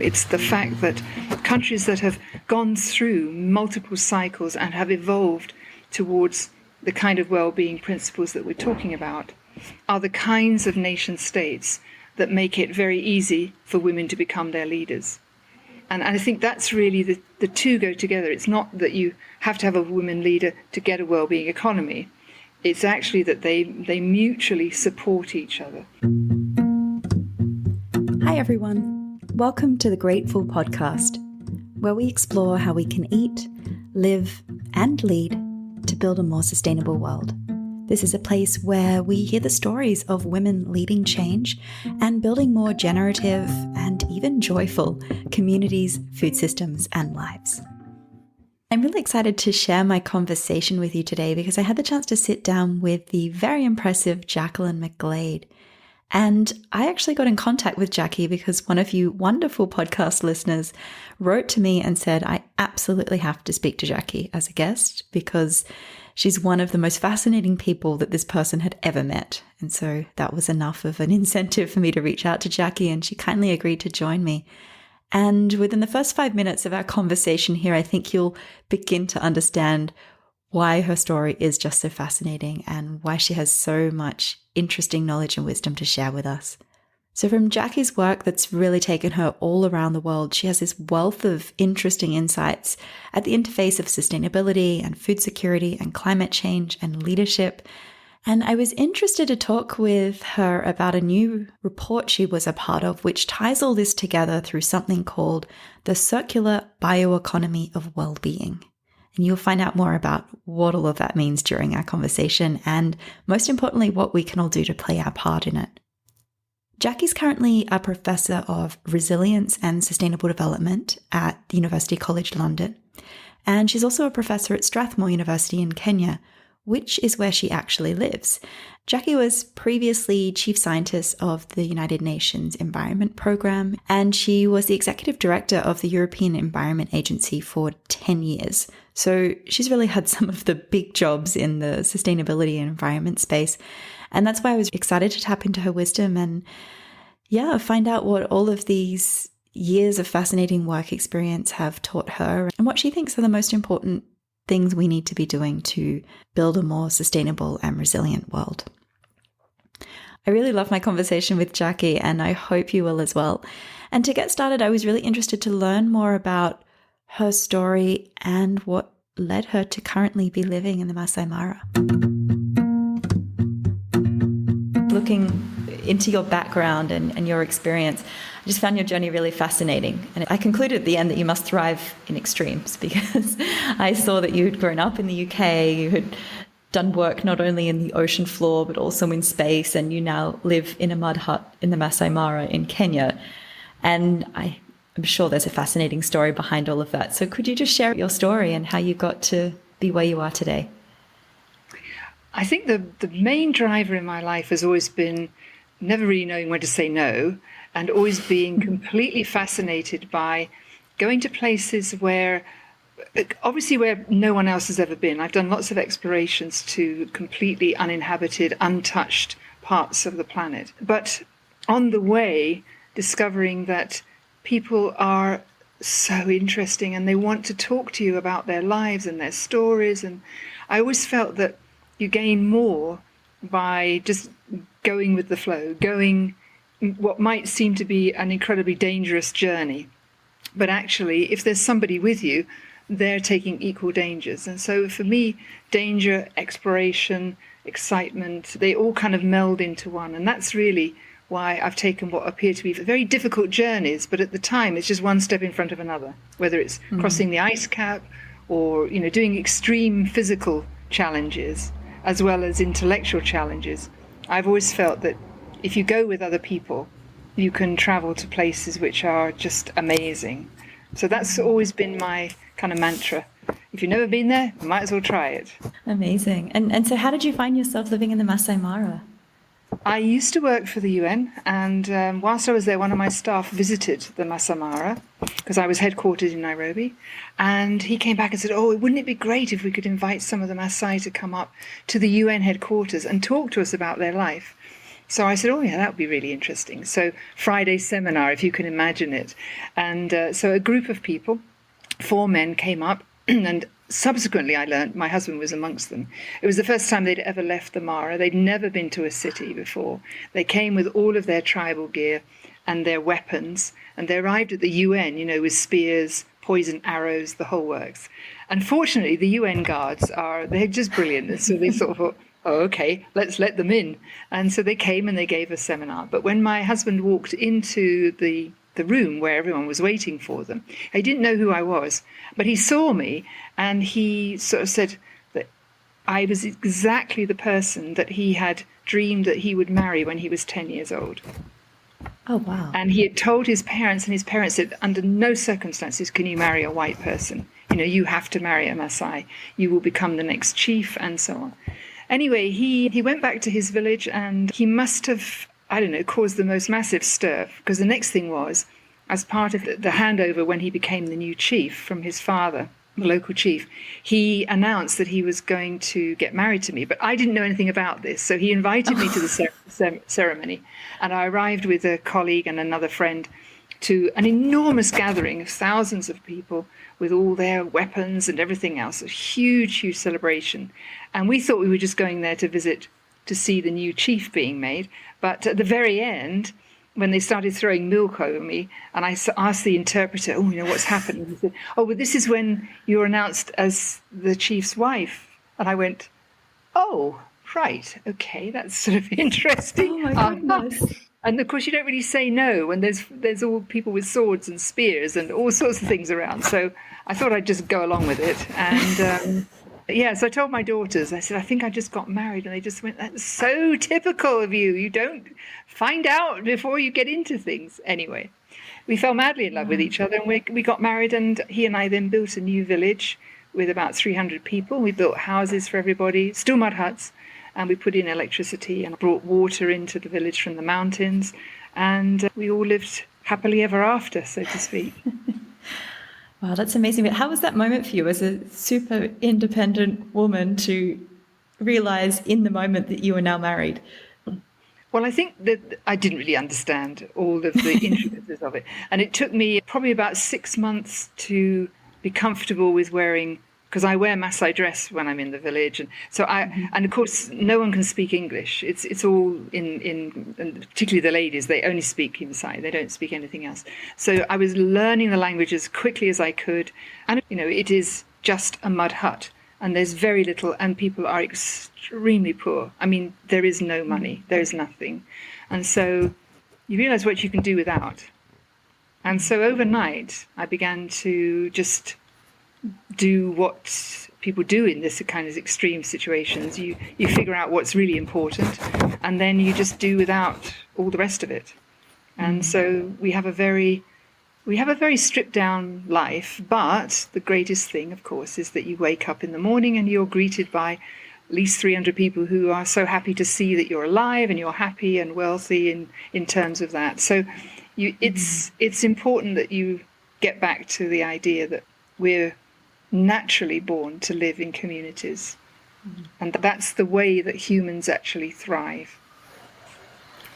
It's the fact that countries that have gone through multiple cycles and have evolved towards the kind of well-being principles that we're talking about are the kinds of nation states that make it very easy for women to become their leaders. And I think that's really the two go together. It's not that you have to have a woman leader to get a well-being economy. It's actually that they mutually support each other. Hi everyone. Welcome to the Grateful Podcast, where we explore how we can eat, live, and lead to build a more sustainable world. This is a place where we hear the stories of women leading change and building more generative and even joyful communities, food systems, and lives. I'm really excited to share my conversation with you today because I had the chance to sit down with the very impressive Jacqueline McGlade. And I actually got in contact with Jacquie because one of you wonderful podcast listeners wrote to me and said, I absolutely have to speak to Jacquie as a guest because she's one of the most fascinating people that this person had ever met. And so that was enough of an incentive for me to reach out to Jacquie, and she kindly agreed to join me. And within the first 5 minutes of our conversation here, I think you'll begin to understand why her story is just so fascinating and why she has so much interesting knowledge and wisdom to share with us. So from Jacquie's work that's really taken her all around the world, she has this wealth of interesting insights at the interface of sustainability and food security and climate change and leadership. And I was interested to talk with her about a new report she was a part of, which ties all this together through something called the circular bioeconomy of well-being. And you'll find out more about what all of that means during our conversation, and most importantly, what we can all do to play our part in it. Jacquie's currently a professor of resilience and sustainable development at the University College London. And she's also a professor at Strathmore University in Kenya, which is where she actually lives. Jacquie was previously chief scientist of the United Nations Environment Programme, and she was the executive director of the European Environment Agency for 10 years. So she's really had some of the big jobs in the sustainability and environment space. And that's why I was excited to tap into her wisdom and, find out what all of these years of fascinating work experience have taught her and what she thinks are the most important things we need to be doing to build a more sustainable and resilient world. I really love my conversation with Jacquie, and I hope you will as well. And to get started, I was really interested to learn more about her story and what led her to currently be living in the Masai Mara. Looking into your background and your experience, I just found your journey really fascinating. And I concluded at the end that you must thrive in extremes because I saw that you had grown up in the UK, you had done work not only in the ocean floor, but also in space, and you now live in a mud hut in the Masai Mara in Kenya. And I'm sure there's a fascinating story behind all of that. So could you just share your story and how you got to be where you are today? I think the main driver in my life has always been never really knowing when to say no, and always being completely fascinated by going to places where no one else has ever been. I've done lots of explorations to completely uninhabited, untouched parts of the planet. But on the way, discovering that people are so interesting and they want to talk to you about their lives and their stories. And I always felt that you gain more by just going with the flow, going what might seem to be an incredibly dangerous journey. But actually, if there's somebody with you, they're taking equal dangers. And so for me, danger, exploration, excitement, they all kind of meld into one. And that's really why I've taken what appear to be very difficult journeys, but at the time it's just one step in front of another, whether it's crossing the ice cap or, doing extreme physical challenges as well as intellectual challenges. I've always felt that if you go with other people, you can travel to places which are just amazing. So that's always been my kind of mantra. If you've never been there, you might as well try it. Amazing. And so how did you find yourself living in the Masai Mara? I used to work for the UN, and whilst I was there, one of my staff visited the Masai Mara because I was headquartered in Nairobi, and he came back and said, wouldn't it be great if we could invite some of the Masai to come up to the UN headquarters and talk to us about their life? So I said, oh, yeah, that would be really interesting. So Friday seminar, if you can imagine it. And so a group of people, 4 men came up, and subsequently I learned my husband was amongst them. It was the first time they'd ever left the Mara. They'd never been to a city before. They came with all of their tribal gear and their weapons, and they arrived at the UN, with spears, poison arrows, the whole works. Unfortunately, the UN guards they're just brilliant. So they sort of thought, oh, okay, let's let them in. And so they came and they gave a seminar. But when my husband walked into the room where everyone was waiting for them, he didn't know who I was, but he saw me and he sort of said that I was exactly the person that he had dreamed that he would marry when he was 10 years old. Oh, wow. And he had told his parents, and his parents said, under no circumstances can you marry a white person. You have to marry a Masai. You will become the next chief, and so on. Anyway, he went back to his village, and he must have, caused the most massive stir, because the next thing was, as part of the handover when he became the new chief from his father, the local chief, he announced that he was going to get married to me. But I didn't know anything about this, so he invited me to the ceremony. And I arrived with a colleague and another friend to an enormous gathering of thousands of people with all their weapons and everything else, a huge, huge celebration. And we thought we were just going there to see the new chief being made. But at the very end, when they started throwing milk over me, and I asked the interpreter, what's happening? He said, oh, well, this is when you're announced as the chief's wife. And I went, oh, right, okay, that's sort of interesting. Oh, my goodness. And of course, you don't really say no when there's all people with swords and spears and all sorts of things around. So I thought I'd just go along with it. And so I told my daughters, I said, I think I just got married. And they just went, that's so typical of you. You don't find out before you get into things. Anyway, we fell madly in love with each other, and we got married. And he and I then built a new village with about 300 people. We built houses for everybody, still mud huts. And we put in electricity and brought water into the village from the mountains. And we all lived happily ever after, so to speak. Wow, that's amazing. But how was that moment for you as a super independent woman to realize in the moment that you are now married? Well, I think that I didn't really understand all of the intricacies of it. And it took me probably about 6 months to be comfortable with wearing, because I wear Masai dress when I'm in the village. And so and of course, no one can speak English. It's all in particularly the ladies, they only speak Masai. They don't speak anything else. So I was learning the language as quickly as I could. And, it is just a mud hut. And there's very little, and people are extremely poor. I mean, there is no money. There is nothing. And so you realize what you can do without. And so overnight, I began to just do what people do in this kind of extreme situations. You figure out what's really important, and then you just do without all the rest of it. And so we have a very stripped down life, but the greatest thing, of course, is that you wake up in the morning and you're greeted by at least 300 people who are so happy to see that you're alive and you're happy and wealthy in terms of that. So it's important that you get back to the idea that we're naturally born to live in communities. And that's the way that humans actually thrive.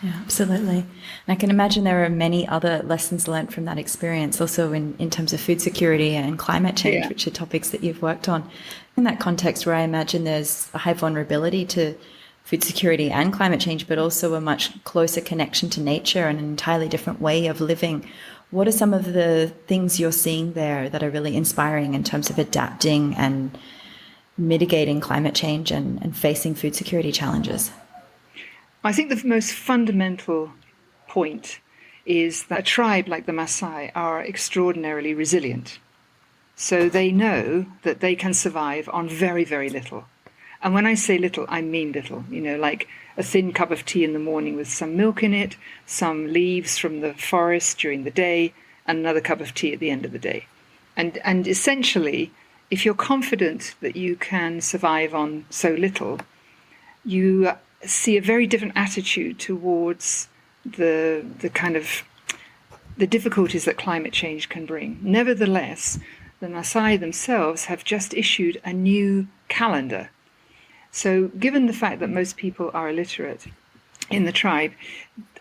Yeah, absolutely. And I can imagine there are many other lessons learned from that experience, also in terms of food security and climate change, which are topics that you've worked on. In that context where I imagine there's a high vulnerability to food security and climate change, but also a much closer connection to nature and an entirely different way of living. What are some of the things you're seeing there that are really inspiring in terms of adapting and mitigating climate change and facing food security challenges? I think the most fundamental point is that a tribe like the Masai are extraordinarily resilient. So they know that they can survive on very, very little. And when I say little, I mean little, like a thin cup of tea in the morning with some milk in it, some leaves from the forest during the day, and another cup of tea at the end of the day. And essentially, if you're confident that you can survive on so little, you see a very different attitude towards the kind of the difficulties that climate change can bring. Nevertheless, the Masai themselves have just issued a new calendar. So given the fact that most people are illiterate, in the tribe,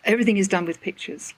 everything is done with pictures.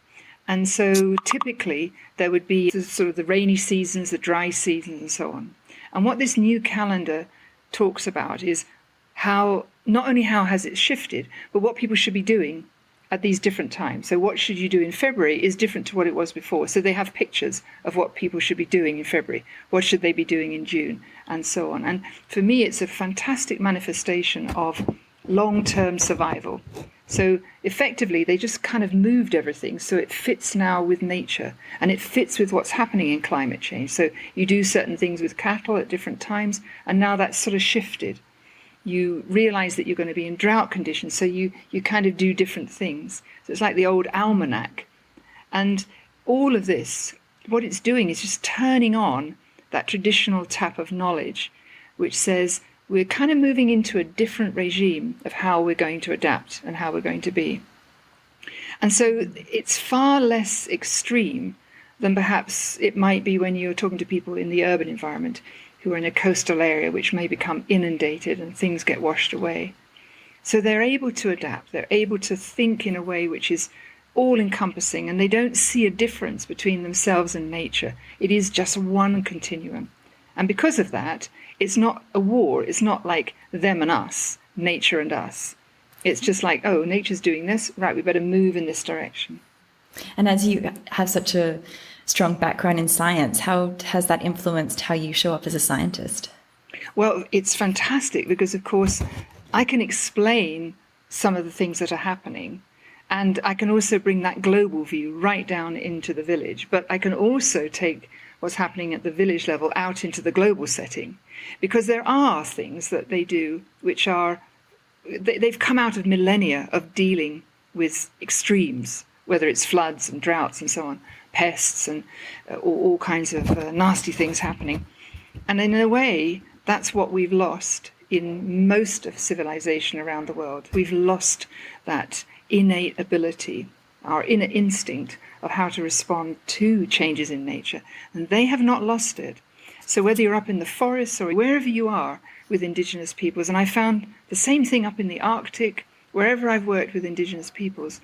And so typically there would be sort of the rainy seasons, the dry seasons, and so on. And what this new calendar talks about is how, not only how has it shifted, but what people should be doing at these different times. So what should you do in February is different to what it was before. So they have pictures of what people should be doing in February. What should they be doing in June, and so on. And for me, it's a fantastic manifestation of long-term survival. So effectively, they just kind of moved everything so it fits now with nature, and it fits with what's happening in climate change. So you do certain things with cattle at different times, and now that's sort of shifted. You realize that you're going to be in drought conditions, so you kind of do different things. So it's like the old almanac. And all of this, what it's doing is just turning on that traditional tap of knowledge, which says we're kind of moving into a different regime of how we're going to adapt and how we're going to be. And so it's far less extreme than perhaps it might be when you're talking to people in the urban environment who are in a coastal area which may become inundated and things get washed away. So they're able to adapt, they're able to think in a way which is all-encompassing, and they don't see a difference between themselves and nature. It is just one continuum. And because of that, it's not a war, it's not like them and us, nature and us. It's just like, oh, nature's doing this, right, we better move in this direction. And as you have such a strong background in science, how has that influenced how you show up as a scientist? Well, it's fantastic because, of course, I can explain some of the things that are happening, and I can also bring that global view right down into the village. But I can also take what's happening at the village level out into the global setting, because there are things that they do which are, they've come out of millennia of dealing with extremes, whether it's floods and droughts and so on, pests and all kinds of nasty things happening. And in a way, that's what we've lost in most of civilization around the world. We've lost that innate ability, our inner instinct of how to respond to changes in nature. And they have not lost it. So whether you're up in the forests or wherever you are with indigenous peoples, and I found the same thing up in the Arctic, wherever I've worked with indigenous peoples,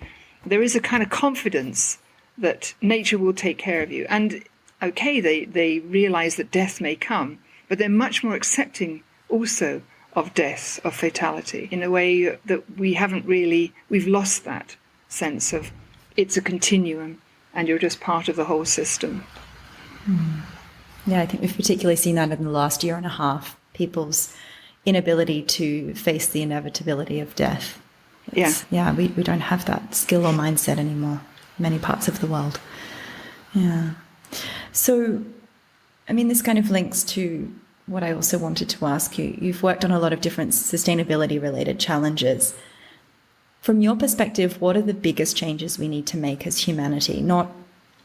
there is a kind of confidence that nature will take care of you. And okay, they realize that death may come, but they're much more accepting also of death, of fatality, in a way that we've lost that sense of it's a continuum and you're just part of the whole system. Yeah, I think we've particularly seen that in the last year and a half, people's inability to face the inevitability of death. Yeah, we don't have that skill or mindset anymore in many parts of the world. Yeah. So, I mean, this kind of links to what I also wanted to ask you. You've worked on a lot of different sustainability-related challenges. From your perspective, what are the biggest changes we need to make as humanity, not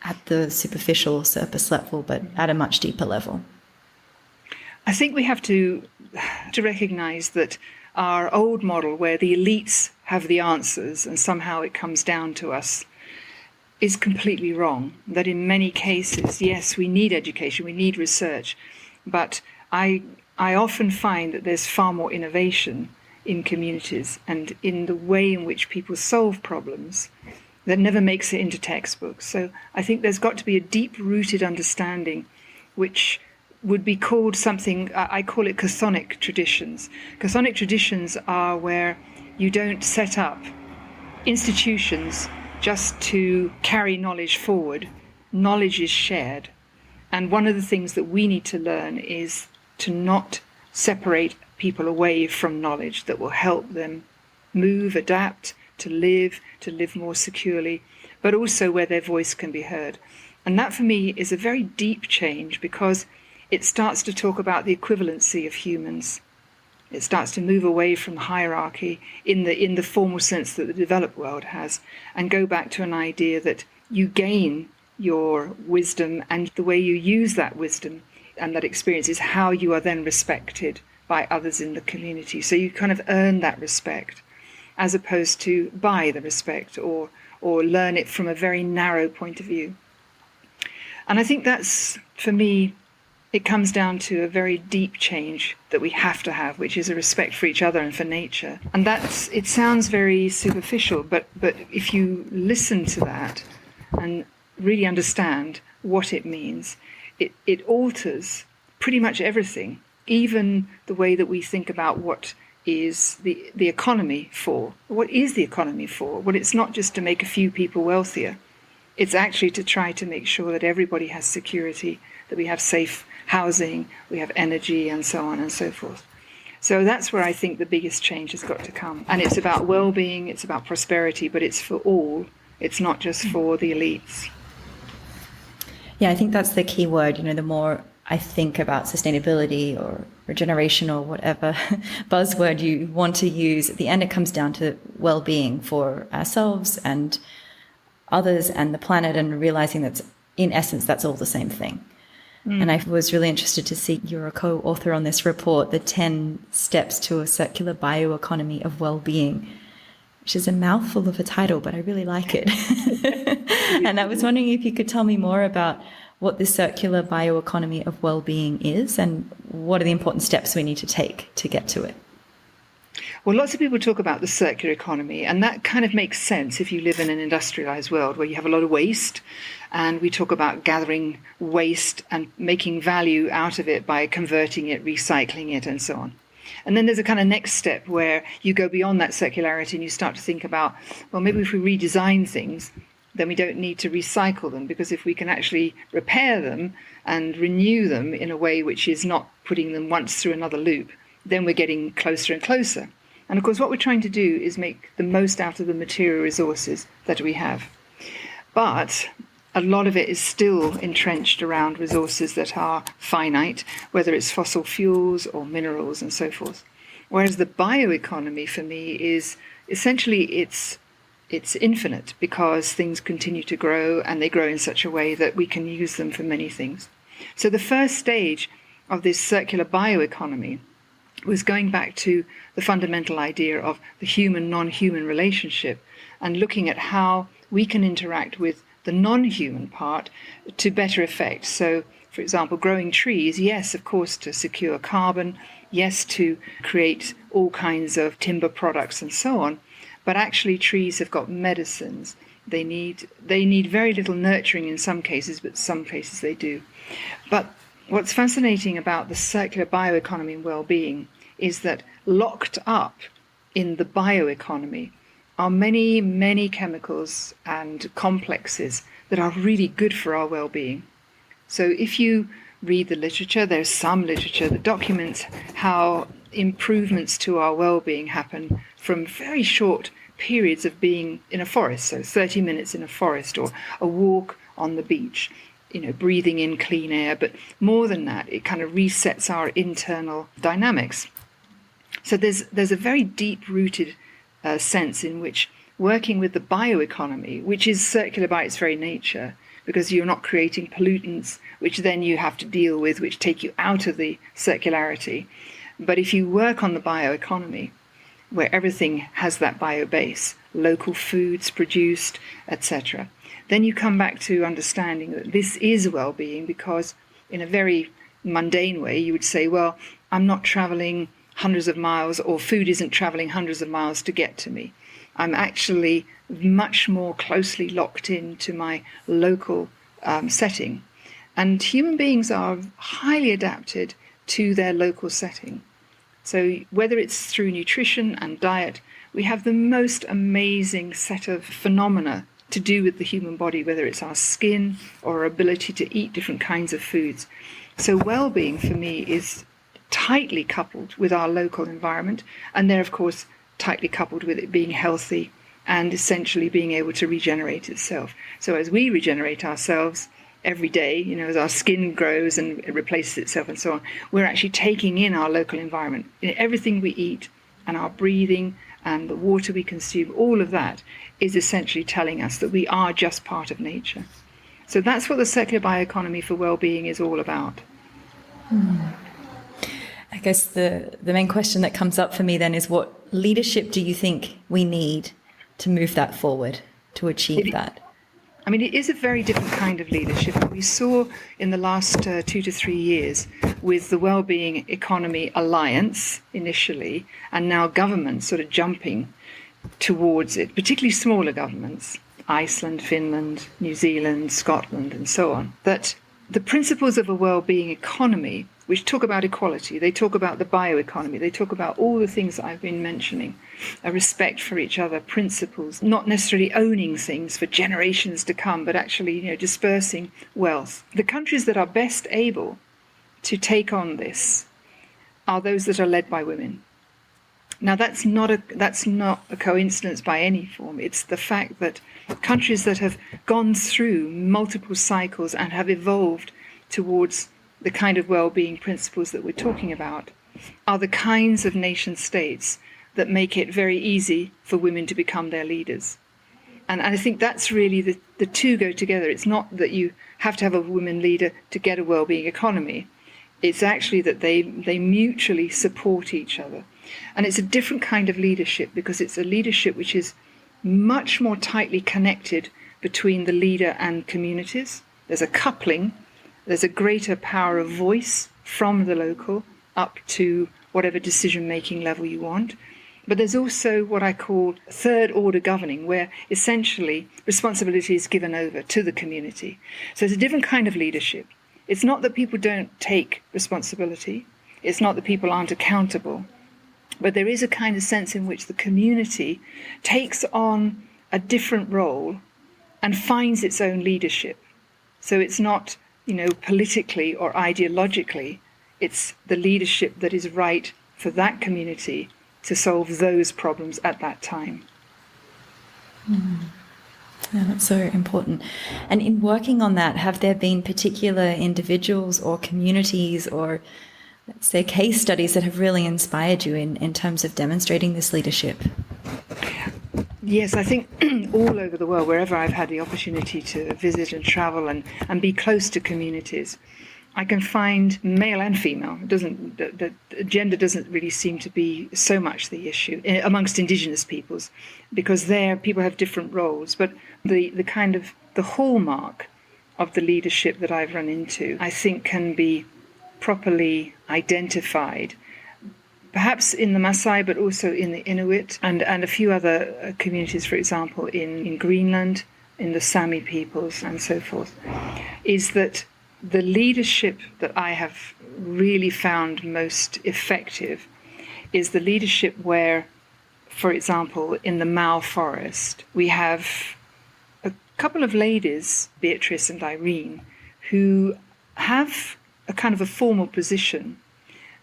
at the superficial surface level, but at a much deeper level? I think we have to recognize that our old model, where the elites have the answers and somehow it comes down to us, is completely wrong. That in many cases, yes, we need education, we need research, but I often find that there's far more innovation in communities and in the way in which people solve problems that never makes it into textbooks. So I think there's got to be a deep-rooted understanding which would be called something, I call it chthonic traditions. Chthonic traditions are where you don't set up institutions just to carry knowledge forward. Knowledge is shared. And one of the things that we need to learn is to not separate people away from knowledge that will help them move, adapt, to live more securely, but also where their voice can be heard. And that for me is a very deep change, because it starts to talk about the equivalency of humans. It starts to move away from hierarchy in the formal sense that the developed world has, and go back to an idea that you gain your wisdom, and the way you use that wisdom and that experience is how you are then respected by others in the community. So you kind of earn that respect, as opposed to buy the respect or learn it from a very narrow point of view. And I think that's, for me, It comes down to a very deep change that we have to have, which is a respect for each other and for nature. And it sounds very superficial, but if you listen to that and really understand what it means, it alters pretty much everything, even the way that we think about what is the economy for. What is the economy for? Well, it's not just to make a few people wealthier. It's actually to try to make sure that everybody has security, that we have safe housing, we have energy, and so on and so forth. So that's where I think the biggest change has got to come. And it's about well-being, it's about prosperity, but it's for all. It's not just for the elites. Yeah, I think that's the key word. The more I think about sustainability or regeneration or whatever buzzword you want to use, at the end it comes down to well-being for ourselves and others and the planet, and realizing that in essence that's all the same thing. And I was really interested to see you're a co-author on this report, the 10 Steps to a Circular Bioeconomy of Wellbeing, which is a mouthful of a title, but I really like it. And I was wondering if you could tell me more about what the circular bioeconomy of well-being is and what are the important steps we need to take to get to it. Well, lots of people talk about the circular economy, and that kind of makes sense if you live in an industrialized world where you have a lot of waste, and we talk about gathering waste and making value out of it by converting it, recycling it, and so on. And then there's a kind of next step where you go beyond that circularity and you start to think about, well, maybe if we redesign things, then we don't need to recycle them, because if we can actually repair them and renew them in a way which is not putting them once through another loop, then we're getting closer and closer. And of course, what we're trying to do is make the most out of the material resources that we have. But a lot of it is still entrenched around resources that are finite, whether it's fossil fuels or minerals and so forth. Whereas the bioeconomy for me is essentially it's infinite, because things continue to grow, and they grow in such a way that we can use them for many things. So the first stage of this circular bioeconomy was going back to the fundamental idea of the human-non-human relationship and looking at how we can interact with the non-human part to better effect. So, for example, growing trees, yes, of course, to secure carbon, yes, to create all kinds of timber products and so on, but actually trees have got medicines. They need very little nurturing in some cases, but some cases they do. But what's fascinating about the circular bioeconomy and well-being is that locked up in the bioeconomy are many, many chemicals and complexes that are really good for our well-being. So if you read the literature, there's some literature that documents how improvements to our well-being happen from very short periods of being in a forest, so 30 minutes in a forest or a walk on the beach, breathing in clean air. But more than that, it kind of resets our internal dynamics. So there's a very deep-rooted sense in which working with the bioeconomy, which is circular by its very nature, because you're not creating pollutants, which then you have to deal with, which take you out of the circularity. But if you work on the bioeconomy, where everything has that bio base, local foods produced, etc., then you come back to understanding that this is well-being, because in a very mundane way, you would say, well, I'm not traveling hundreds of miles, or food isn't traveling hundreds of miles to get to me. I'm actually much more closely locked into my local setting. And human beings are highly adapted to their local setting. So whether it's through nutrition and diet, we have the most amazing set of phenomena to do with the human body, whether it's our skin or our ability to eat different kinds of foods. So well-being for me is tightly coupled with our local environment, and they're of course tightly coupled with it being healthy and essentially being able to regenerate itself. So as we regenerate ourselves every day, as our skin grows and it replaces itself and so on, we're actually taking in our local environment. Everything we eat and our breathing and the water we consume, all of that is essentially telling us that we are just part of nature. So that's what the circular bioeconomy for well-being is all about. I guess the main question that comes up for me then is, what leadership do you think we need to move that forward, to achieve that? I mean, it is a very different kind of leadership. We saw in the last 2 to 3 years with the Wellbeing Economy Alliance initially, and now governments sort of jumping towards it, particularly smaller governments, Iceland, Finland, New Zealand, Scotland, and so on, that the principles of a well-being economy, which talk about equality, they talk about the bioeconomy, they talk about all the things that I've been mentioning, a respect for each other, principles, not necessarily owning things for generations to come, but actually, dispersing wealth. The countries that are best able to take on this are those that are led by women. Now, that's not a coincidence by any form. It's the fact that countries that have gone through multiple cycles and have evolved towards the kind of well-being principles that we're talking about are the kinds of nation states that make it very easy for women to become their leaders. And I think that's really the two go together. It's not that you have to have a woman leader to get a well-being economy. It's actually that they mutually support each other. And it's a different kind of leadership because it's a leadership which is much more tightly connected between the leader and communities. There's a coupling, there's a greater power of voice from the local up to whatever decision-making level you want. But there's also what I call third-order governing, where essentially responsibility is given over to the community. So it's a different kind of leadership. It's not that people don't take responsibility. It's not that people aren't accountable. But there is a kind of sense in which the community takes on a different role and finds its own leadership. So it's not, politically or ideologically, it's the leadership that is right for that community to solve those problems at that time. Yeah, that's so important. And in working on that, have there been particular individuals or communities or, let's say, case studies that have really inspired you in terms of demonstrating this leadership? Yes, I think all over the world, wherever I've had the opportunity to visit and travel and be close to communities, I can find male and female. The gender doesn't really seem to be so much the issue amongst Indigenous peoples, because there people have different roles. But the kind of the hallmark of the leadership that I've run into, I think, can be properly identified, perhaps in the Masai, but also in the Inuit and a few other communities, for example, in Greenland, in the Sami peoples and so forth, is that the leadership that I have really found most effective is the leadership where, for example, in the Mau forest, we have a couple of ladies, Beatrice and Irene, who have a kind of a formal position,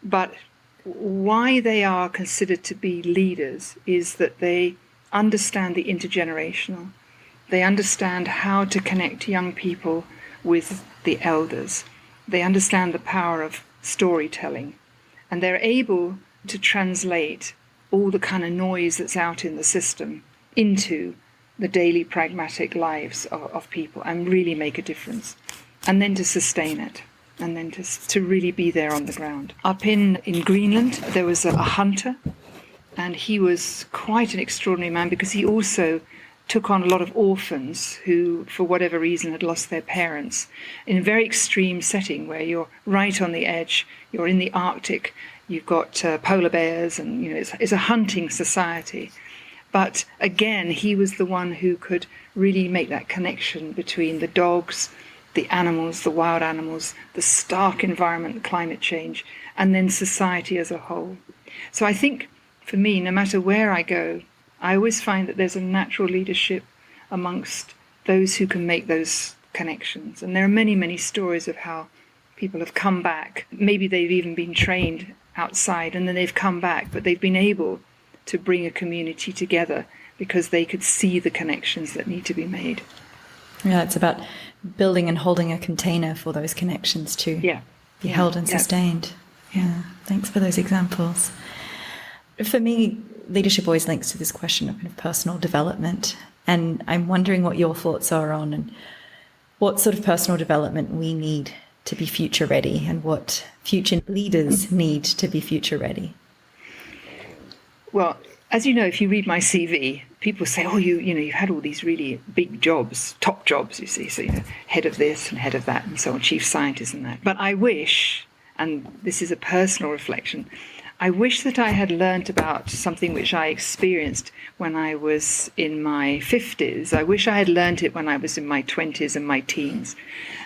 but why they are considered to be leaders is that they understand the intergenerational. They understand how to connect young people with the elders. They understand the power of storytelling, and they're able to translate all the kind of noise that's out in the system into the daily pragmatic lives of people and really make a difference, and then to sustain it, and then to really be there on the ground. Up in Greenland, there was a hunter, and he was quite an extraordinary man because he also took on a lot of orphans who, for whatever reason, had lost their parents in a very extreme setting where you're right on the edge, you're in the Arctic, you've got polar bears, and it's a hunting society. But again, he was the one who could really make that connection between the dogs, the animals, the wild animals, the stark environment, the climate change, and then society as a whole. So I think, for me, no matter where I go, I always find that there's a natural leadership amongst those who can make those connections. And there are many, many stories of how people have come back. Maybe they've even been trained outside and then they've come back, but they've been able to bring a community together because they could see the connections that need to be made. Yeah, it's about building and holding a container for those connections to be held and sustained. Yeah, thanks for those examples. For me, leadership always links to this question of kind of personal development, and I'm wondering what your thoughts are on and what sort of personal development we need to be future ready and what future leaders need to be future ready. Well, as you know, if you read my CV, people say, oh, you've had all these really big jobs, top jobs, you see, so head of this and head of that and so on, chief scientist and that. But I wish, and this is a personal reflection, I wish that I had learnt about something which I experienced when I was in my 50s. I wish I had learnt it when I was in my 20s and my teens.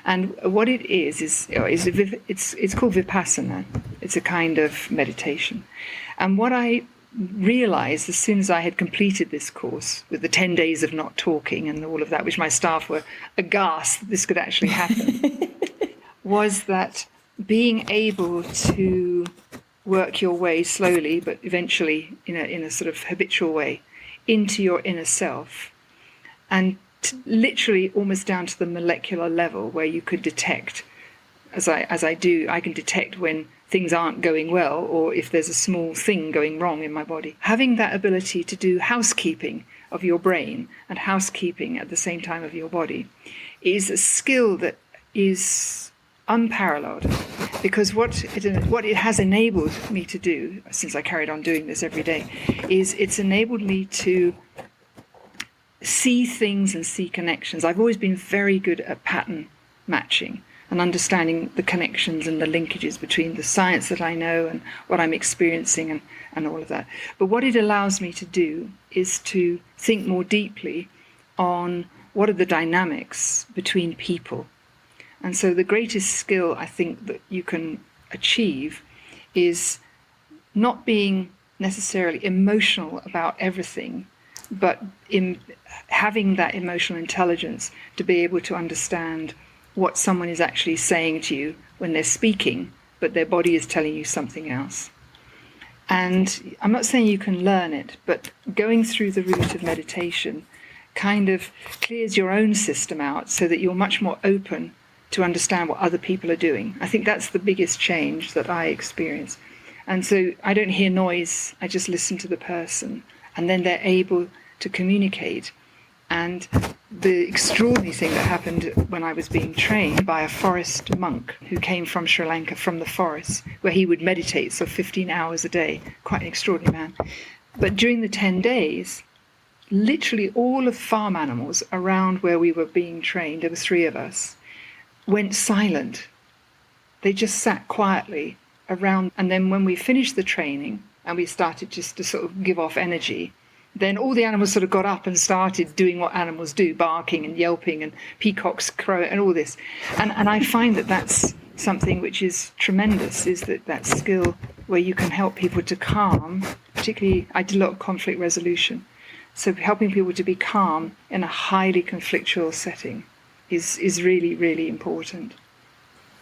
And what it is it's called Vipassana. It's a kind of meditation. And what I realized as soon as I had completed this course with the 10 days of not talking and all of that, which my staff were aghast that this could actually happen, was that being able to work your way slowly, but eventually in a sort of habitual way, into your inner self, and literally almost down to the molecular level where you could detect, as I do, I can detect when things aren't going well or if there's a small thing going wrong in my body. Having that ability to do housekeeping of your brain and housekeeping at the same time of your body is a skill that is unparalleled, because what it has enabled me to do, since I carried on doing this every day, is it's enabled me to see things and see connections. I've always been very good at pattern matching and understanding the connections and the linkages between the science that I know and what I'm experiencing and all of that. But what it allows me to do is to think more deeply on what are the dynamics between people. And so the greatest skill I think that you can achieve is not being necessarily emotional about everything, but in having that emotional intelligence to be able to understand what someone is actually saying to you when they're speaking, but their body is telling you something else. And I'm not saying you can learn it, but going through the route of meditation kind of clears your own system out so that you're much more open to understand what other people are doing. I think that's the biggest change that I experience. And so I don't hear noise, I just listen to the person, and then they're able to communicate. And the extraordinary thing that happened when I was being trained by a forest monk who came from Sri Lanka, from the forest, where he would meditate, so 15 hours a day, quite an extraordinary man. But during the 10 days, literally all of farm animals around where we were being trained, there were 3 of us, went silent. They just sat quietly around. And then when we finished the training and we started just to sort of give off energy, then all the animals sort of got up and started doing what animals do, barking and yelping and peacocks crow and all this. And I find that that's something which is tremendous, is that skill where you can help people to calm. Particularly, I did a lot of conflict resolution. So helping people to be calm in a highly conflictual setting is really, really important.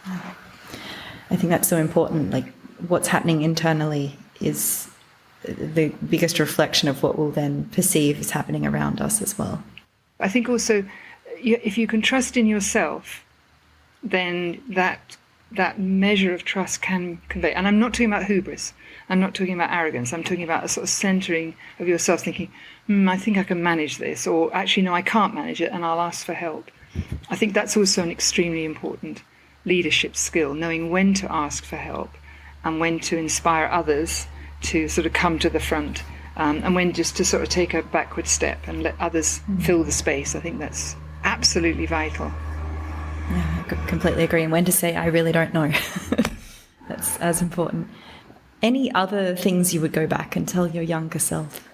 I think that's so important. Like, what's happening internally is the biggest reflection of what we'll then perceive is happening around us as well. I think also, if you can trust in yourself, then that measure of trust can convey. And I'm not talking about hubris. I'm not talking about arrogance. I'm talking about a sort of centering of yourself, thinking, I think I can manage this, or actually, no, I can't manage it, and I'll ask for help. I think that's also an extremely important leadership skill, knowing when to ask for help and when to inspire others to sort of come to the front, and when just to sort of take a backward step and let others fill the space. I think that's absolutely vital. Yeah, I completely agree. And when to say, I really don't know. That's as important. Any other things you would go back and tell your younger self?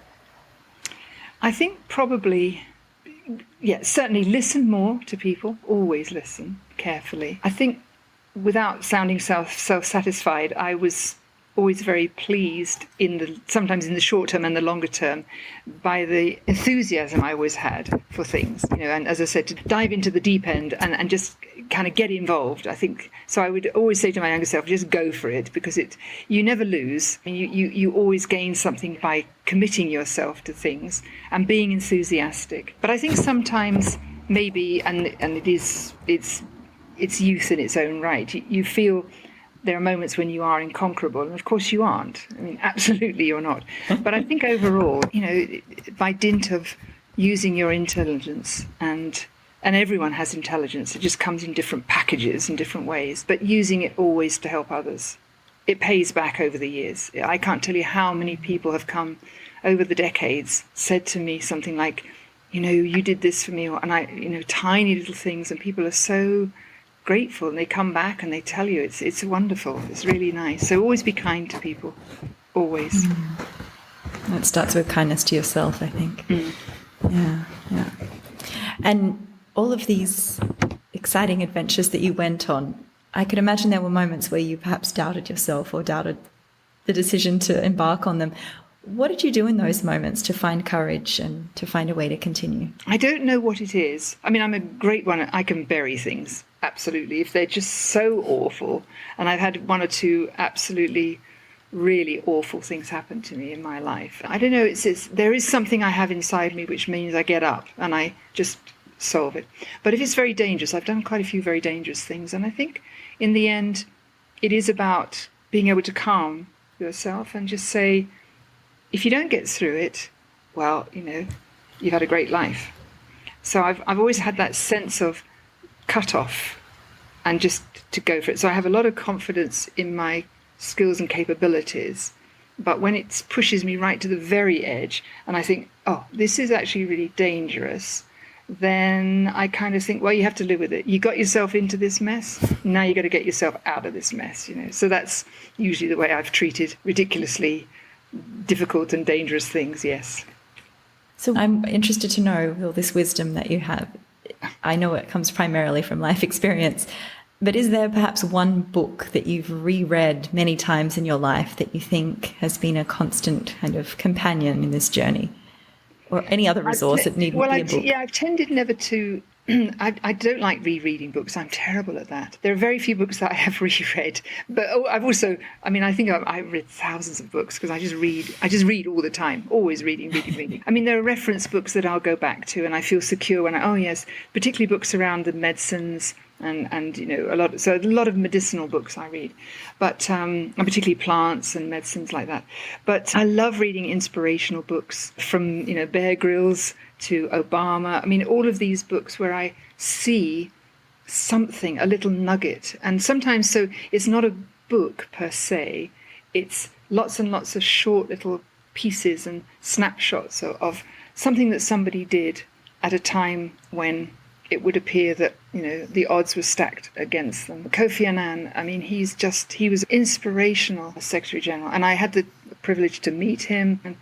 I think probably, certainly listen more to people. Always listen carefully. I think without sounding self-satisfied, I was always very pleased sometimes in the short term and the longer term by the enthusiasm I always had for things, and as I said, to dive into the deep end and just kind of get involved. I think so. I would always say to my younger self, just go for it, because you never lose. You always gain something by committing yourself to things and being enthusiastic. But I think sometimes maybe, and it's youth in its own right, you feel there are moments when you are inconquerable, and of course you aren't. Absolutely you're not. But I think overall, by dint of using your intelligence, and everyone has intelligence, it just comes in different packages in different ways, but using it always to help others, it pays back over the years. I can't tell you how many people have come over the decades said to me something like, you did this for me, and tiny little things, and people are so grateful, and they come back and they tell you it's wonderful. It's really nice. So always be kind to people, always. It starts with kindness to yourself, I think. Yeah. And all of these exciting adventures that you went on, I could imagine there were moments where you perhaps doubted yourself or doubted the decision to embark on them. What did you do in those moments to find courage and to find a way to continue? I don't know what it is. I mean, I'm a great one. I can bury things, absolutely, if they're just so awful. And I've had one or two absolutely really awful things happen to me in my life. I don't know, there is something I have inside me which means I get up and I just solve it. But if it's very dangerous, I've done quite a few very dangerous things, and I think in the end it is about being able to calm yourself and just say, if you don't get through it, well, you've had a great life. So I've always had that sense of cut off and just to go for it. So I have a lot of confidence in my skills and capabilities, but when it pushes me right to the very edge and I think, oh, this is actually really dangerous, then I kind of think, well, you have to live with it. You got yourself into this mess, now you got to get yourself out of this mess. So that's usually the way I've treated ridiculously difficult and dangerous things. Yes. So I'm interested to know all this wisdom that you have. I know it comes primarily from life experience, but is there perhaps one book that you've reread many times in your life that you think has been a constant kind of companion in this journey? Or any other resource that needn't be a book? Yeah, I've tended never to. I don't like rereading books. I'm terrible at that. There are very few books that I have reread. But I've also, I think I've read thousands of books because I just read all the time, always reading. I mean, there are reference books that I'll go back to and I feel secure when particularly books around the medicines and a lot of medicinal books I read, but and particularly plants and medicines like that. But I love reading inspirational books from Bear Grylls to Obama. I mean, all of these books where I see something, a little nugget, and sometimes so it's not a book per se, it's lots and lots of short little pieces and snapshots of something that somebody did at a time when it would appear that the odds were stacked against them. Kofi Annan, I mean, he was inspirational as Secretary General, and I had the privilege to meet him, and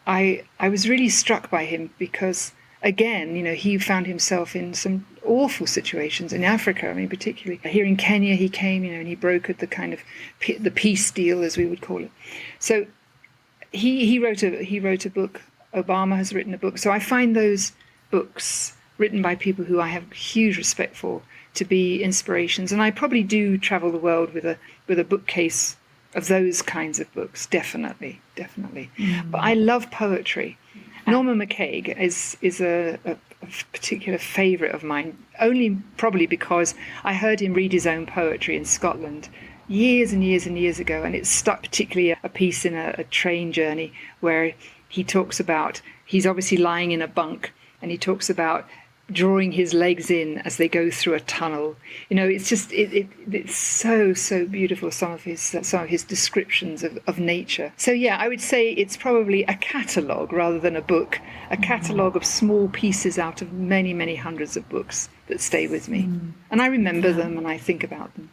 I was really struck by him because, again, he found himself in some awful situations in Africa. I mean, particularly here in Kenya, he came, and he brokered the kind of the peace deal, as we would call it. So he wrote a book. Obama has written a book. So I find those books written by people who I have huge respect for to be inspirations. And I probably do travel the world with a bookcase of those kinds of books, definitely. But I love poetry. Norman McCaig is a particular favourite of mine, only probably because I heard him read his own poetry in Scotland years and years and years ago, and it stuck, particularly a piece in a train journey where he talks about, he's obviously lying in a bunk, and he talks about drawing his legs in as they go through a tunnel. It's just it's so beautiful, some of his descriptions of nature. So yeah, I would say it's probably a catalogue rather than a book, a catalogue of small pieces out of many hundreds of books that stay with me. And I remember them and I think about them.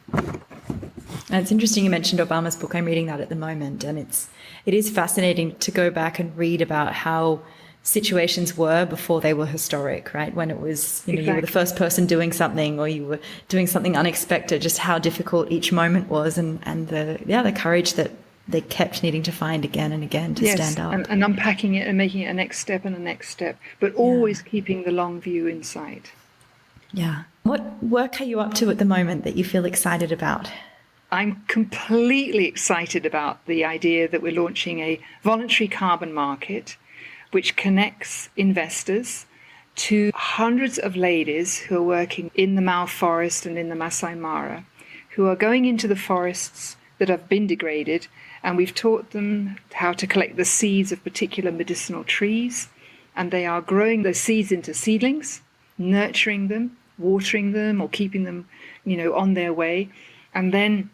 And it's interesting you mentioned Obama's book. I'm reading that at the moment, and it is fascinating to go back and read about how situations were before they were historic, right? When it was, you were the first person doing something, or you were doing something unexpected, just how difficult each moment was, and the courage that they kept needing to find again and again to stand up. And unpacking it and making it a next step and a next step, but always keeping the long view in sight. Yeah. What work are you up to at the moment that you feel excited about? I'm completely excited about the idea that we're launching a voluntary carbon market which connects investors to hundreds of ladies who are working in the Mau forest and in the Masai Mara, who are going into the forests that have been degraded, and we've taught them how to collect the seeds of particular medicinal trees, and they are growing those seeds into seedlings, nurturing them, watering them, or keeping them, on their way. And then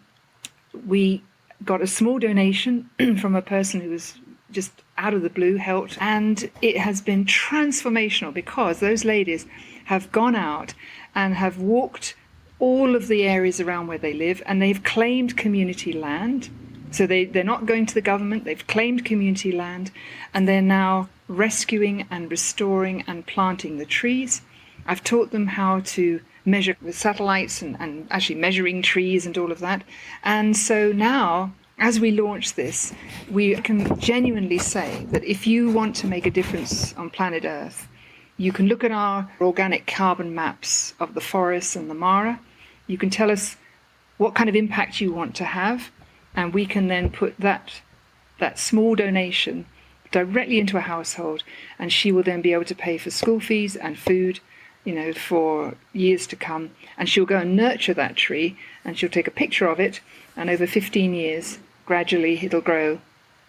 we got a small donation from a person who was just out of the blue helped. And it has been transformational because those ladies have gone out and have walked all of the areas around where they live, and they've claimed community land. So they're not going to the government, they've claimed community land, and they're now rescuing and restoring and planting the trees. I've taught them how to measure with satellites and actually measuring trees and all of that. And so now, as we launch this, we can genuinely say that if you want to make a difference on planet Earth, you can look at our organic carbon maps of the forests and the Mara. You can tell us what kind of impact you want to have, and we can then put that small donation directly into a household, and she will then be able to pay for school fees and food, for years to come. And she'll go and nurture that tree, and she'll take a picture of it, and over 15 years, gradually it'll grow,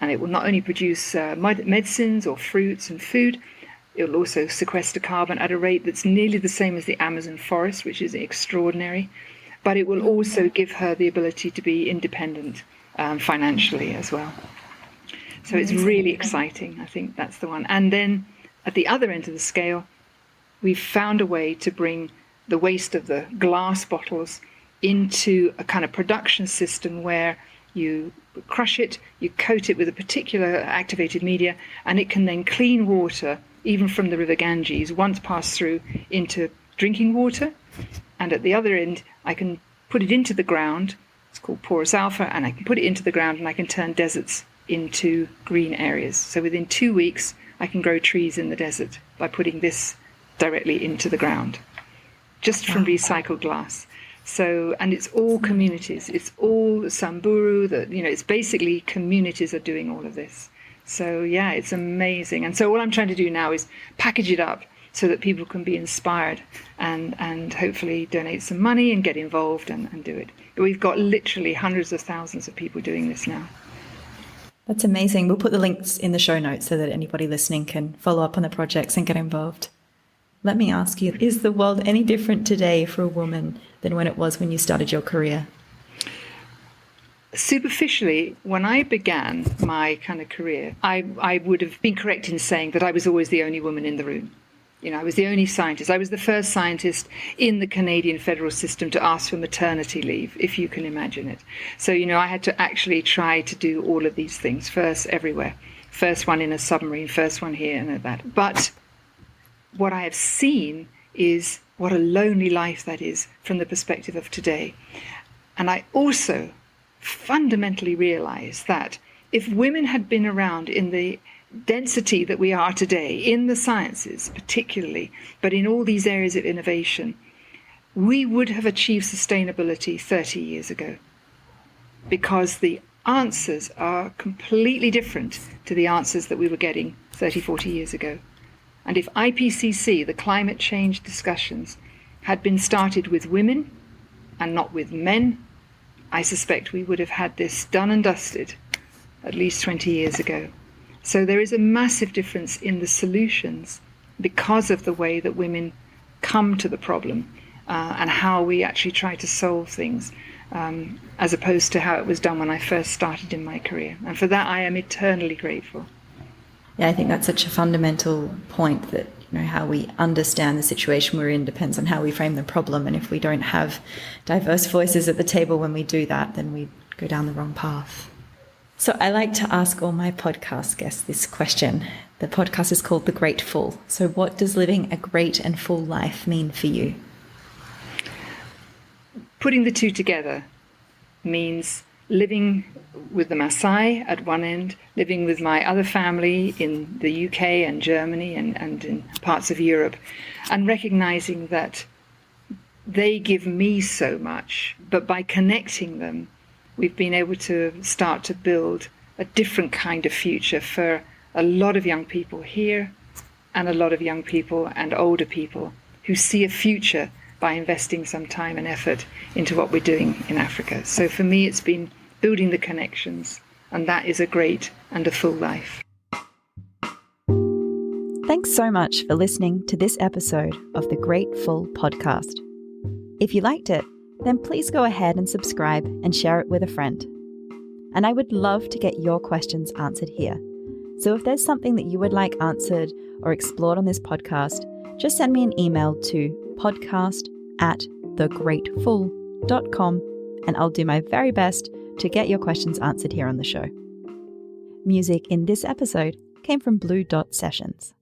and it will not only produce medicines or fruits and food, it will also sequester carbon at a rate that's nearly the same as the Amazon forest, which is extraordinary. But it will also give her the ability to be independent financially as well. So it's really exciting. I think that's the one. And then at the other end of the scale, we've found a way to bring the waste of the glass bottles into a kind of production system where you crush it, you coat it with a particular activated media, and it can then clean water, even from the River Ganges, once passed through into drinking water. And at the other end, I can put it into the ground. It's called porous alpha, and I can put it into the ground, and I can turn deserts into green areas. So within 2 weeks, I can grow trees in the desert by putting this directly into the ground, just from recycled glass. So, and it's all communities. It's all Samburu. It's basically communities are doing all of this. So yeah, it's amazing. And so all I'm trying to do now is package it up so that people can be inspired and hopefully donate some money and get involved and do it. We've got literally hundreds of thousands of people doing this now. That's amazing. We'll put the links in the show notes so that anybody listening can follow up on the projects and get involved. Let me ask you, is the world any different today for a woman than when it was when you started your career? Superficially, when I began my kind of career, I would have been correct in saying that I was always the only woman in the room. I was the only scientist. I was the first scientist in the Canadian federal system to ask for maternity leave, if you can imagine it. So, I had to actually try to do all of these things, first everywhere. First one in a submarine, first one here and that. But what I have seen is what a lonely life that is from the perspective of today. And I also fundamentally realize that if women had been around in the density that we are today, in the sciences particularly, but in all these areas of innovation, we would have achieved sustainability 30 years ago, because the answers are completely different to the answers that we were getting 30, 40 years ago. And if IPCC, the climate change discussions, had been started with women and not with men, I suspect we would have had this done and dusted at least 20 years ago. So there is a massive difference in the solutions because of the way that women come to the problem and how we actually try to solve things, as opposed to how it was done when I first started in my career. And for that, I am eternally grateful. Yeah, I think that's such a fundamental point, that how we understand the situation we're in depends on how we frame the problem. And if we don't have diverse voices at the table when we do that, then we go down the wrong path. So I like to ask all my podcast guests this question. The podcast is called The Great Full. So what does living a great and full life mean for you? Putting the two together means living with the Masai at one end, living with my other family in the UK and Germany and in parts of Europe, and recognizing that they give me so much, but by connecting them, we've been able to start to build a different kind of future for a lot of young people here and a lot of young people and older people who see a future by investing some time and effort into what we're doing in Africa. So for me, it's been building the connections, and that is a great and a full life. Thanks so much for listening to this episode of the Great Full podcast. If you liked it, then please go ahead and subscribe and share it with a friend. And I would love to get your questions answered here. So if there's something that you would like answered or explored on this podcast, just send me an email to podcast@thegrateful.com and I'll do my very best to get your questions answered here on the show. Music in this episode came from Blue Dot Sessions.